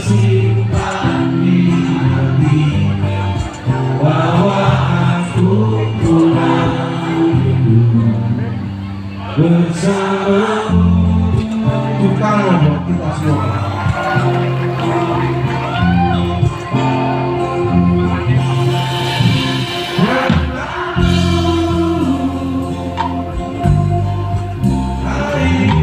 tersimpan di hati bahwa aku pulang bersamamu. Bukan buat kita semua. Hari